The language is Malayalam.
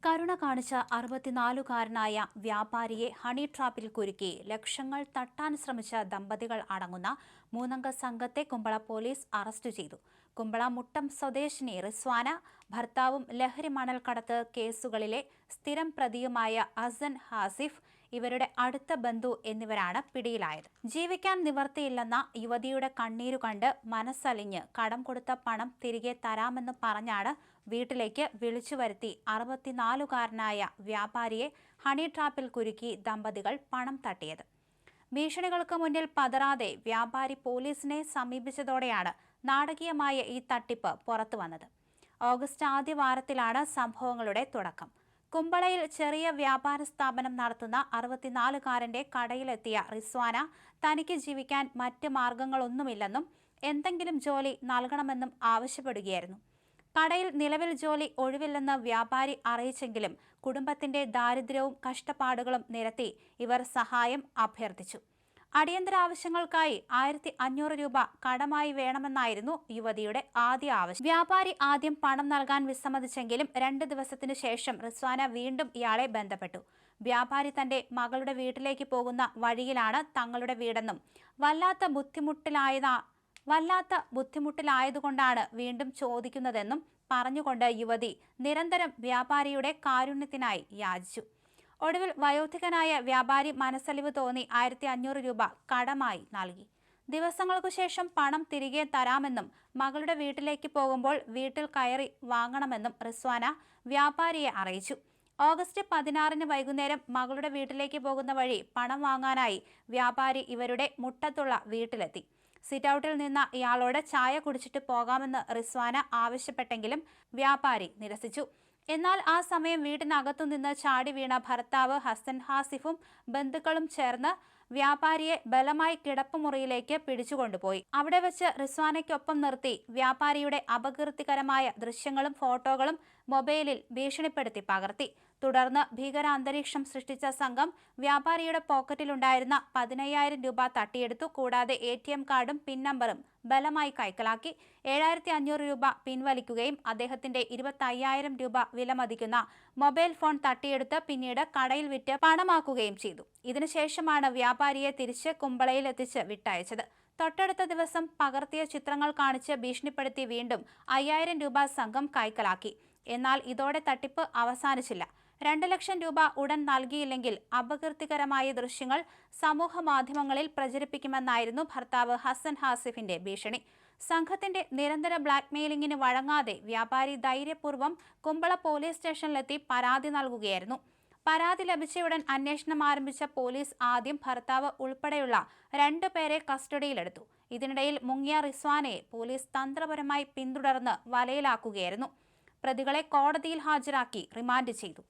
കരുണ കാണിച്ച 64-കാരനായ വ്യാപാരിയെ ഹണി ട്രാപ്പിൽ കുരുക്കി ലക്ഷങ്ങൾ തട്ടാൻ ശ്രമിച്ച ദമ്പതികൾ അടങ്ങുന്ന മൂന്നംഗ സംഘത്തെ കുമ്പള പോലീസ് അറസ്റ്റ് ചെയ്തു. കുമ്പള മുട്ടം സ്വദേശിനി റിസ്വാന, ഭർത്താവും ലഹരി മണൽ കടത്ത് കേസുകളിലെ സ്ഥിരം പ്രതിയുമായ ഹസൻ ഹാസിഫ്, ഇവരുടെ അടുത്ത ബന്ധു എന്നിവരാണ് പിടിയിലായത്. ജീവിക്കാൻ നിവർത്തിയില്ലെന്ന യുവതിയുടെ കണ്ണീരു കണ്ട് മനസ്സലിഞ്ഞ് കടം കൊടുത്ത പണം തിരികെ തരാമെന്ന് പറഞ്ഞാണ് വീട്ടിലേക്ക് വിളിച്ചു വരുത്തി 64-കാരനായ വ്യാപാരിയെ ഹണി ട്രാപ്പിൽ കുരുക്കി ദമ്പതികൾ പണം തട്ടിയത്. ഭീഷണികൾക്ക് മുന്നിൽ പതറാതെ വ്യാപാരി പോലീസിനെ സമീപിച്ചതോടെയാണ് നാടകീയമായ ഈ തട്ടിപ്പ് പുറത്തുവന്നത്. ഓഗസ്റ്റ് ആദ്യ വാരത്തിലാണ് സംഭവങ്ങളുടെ തുടക്കം. കുമ്പളയിൽ ചെറിയ വ്യാപാര സ്ഥാപനം നടത്തുന്ന 64-കാരന്റെ കടയിലെത്തിയ റിസ്വാന തനിക്ക് ജീവിക്കാൻ മറ്റ് മാർഗങ്ങളൊന്നുമില്ലെന്നും എന്തെങ്കിലും ജോലി നൽകണമെന്നും ആവശ്യപ്പെടുകയായിരുന്നു. കടയിൽ നിലവിൽ ജോലി ഒഴിവില്ലെന്ന് വ്യാപാരി അറിയിച്ചെങ്കിലും കുടുംബത്തിന്റെ ദാരിദ്ര്യവും കഷ്ടപ്പാടുകളും നിരത്തി ഇവർ സഹായം അഭ്യർത്ഥിച്ചു. അടിയന്തര ആവശ്യങ്ങൾക്കായി 1500 രൂപ കടമായി വേണമെന്നായിരുന്നു യുവതിയുടെ ആദ്യ ആവശ്യം. വ്യാപാരി ആദ്യം പണം നൽകാൻ വിസമ്മതിച്ചെങ്കിലും 2 ദിവസത്തിനു ശേഷം റിസ്വാന വീണ്ടും ഇയാളെ ബന്ധപ്പെട്ടു. വ്യാപാരി തന്റെ മകളുടെ വീട്ടിലേക്ക് പോകുന്ന വഴിയിലാണ് തങ്ങളുടെ വീടെന്നും വല്ലാത്ത ബുദ്ധിമുട്ടിലായതുകൊണ്ടാണ് വീണ്ടും ചോദിക്കുന്നതെന്നും പറഞ്ഞുകൊണ്ട് യുവതി നിരന്തരം വ്യാപാരിയുടെ കാരുണ്യത്തിനായി യാചിച്ചു. ഒടുവിൽ വയോധികനായ വ്യാപാരി മനസ്സലിവ് തോന്നി 1500 രൂപ കടമായി നൽകി. ദിവസങ്ങൾക്കു ശേഷം പണം തിരികെ തരാമെന്നും മകളുടെ വീട്ടിലേക്ക് പോകുമ്പോൾ വീട്ടിൽ കയറി വാങ്ങണമെന്നും റിസ്വാന വ്യാപാരിയെ അറിയിച്ചു. ഓഗസ്റ്റ് 16-ന് വൈകുന്നേരം മകളുടെ വീട്ടിലേക്ക് പോകുന്ന വഴി പണം വാങ്ങാനായി വ്യാപാരി ഇവരുടെ മുട്ടത്തുള്ള വീട്ടിലെത്തി. സിറ്റൌട്ടിൽ നിന്ന ഇയാളോട് ചായ കുടിച്ചിട്ട് പോകാമെന്ന് റിസ്വാന ആവശ്യപ്പെട്ടെങ്കിലും വ്യാപാരി നിരസിച്ചു. എന്നാൽ ആ സമയം വീട്ടിനകത്തുനിന്ന് ചാടി വീണ ഭർത്താവ് ഹസൻ ഹാസിഫും ബന്ധുക്കളും ചേർന്ന് വ്യാപാരിയെ ബലമായി കിടപ്പുമുറിയിലേക്ക് പിടിച്ചുകൊണ്ടുപോയി. അവിടെ വെച്ച് റിസ്വാനയ്ക്കൊപ്പം നിർത്തി വ്യാപാരിയുടെ അപകീർത്തികരമായ ദൃശ്യങ്ങളും ഫോട്ടോകളും മൊബൈലിൽ ഭീഷണിപ്പെടുത്തി പകർത്തി. തുടർന്ന് ഭീകരാന്തരീക്ഷം സൃഷ്ടിച്ച സംഘം വ്യാപാരിയുടെ പോക്കറ്റിലുണ്ടായിരുന്ന 15000 രൂപ തട്ടിയെടുത്തു. കൂടാതെ ATM കാർഡും പിൻ നമ്പറും ബലമായി കൈക്കലാക്കി. 7500 രൂപ പിൻവലിക്കുകയും അദ്ദേഹത്തിന്റെ 25000 രൂപ വിലമതിക്കുന്ന മൊബൈൽ ഫോൺ തട്ടിയെടുത്ത് പിന്നീട് കടയിൽ വിറ്റ് പണമാക്കുകയും ചെയ്തു. ഇതിനുശേഷമാണ് വ്യാപാരിയെ തിരിച്ച് കുമ്പളയിൽ എത്തിച്ച് വിട്ടയച്ചത്. തൊട്ടടുത്ത ദിവസം പകർത്തിയ ചിത്രങ്ങൾ കാണിച്ച് ഭീഷണിപ്പെടുത്തി വീണ്ടും 5000 രൂപ സംഘം കൈക്കലാക്കി. എന്നാൽ ഇതോടെ തട്ടിപ്പ് അവസാനിച്ചില്ല. 2 ലക്ഷം രൂപ ഉടൻ നൽകിയില്ലെങ്കിൽ അപകീർത്തികരമായ ദൃശ്യങ്ങൾ സമൂഹ മാധ്യമങ്ങളിൽ പ്രചരിപ്പിക്കുമെന്നായിരുന്നു ഭർത്താവ് ഹസൻ ഹാസിഫിന്റെ ഭീഷണി. സംഘത്തിന്റെ നിരന്തര ബ്ലാക്ക്മെയിലിംഗിന് വഴങ്ങാതെ വ്യാപാരി ധൈര്യപൂർവ്വം കുമ്പള പോലീസ് സ്റ്റേഷനിലെത്തി പരാതി നൽകുകയായിരുന്നു. പരാതി ലഭിച്ചയുടൻ അന്വേഷണം ആരംഭിച്ച പോലീസ് ആദ്യം ഭർത്താവ് ഉൾപ്പെടെയുള്ള 2 പേരെ കസ്റ്റഡിയിലെടുത്തു. ഇതിനിടയിൽ മുങ്ങിയ റിസ്വാനയെ പോലീസ് തന്ത്രപരമായി പിന്തുടർന്ന് വലയിലാക്കുകയായിരുന്നു. പ്രതികളെ കോടതിയിൽ ഹാജരാക്കി റിമാൻഡ് ചെയ്തു.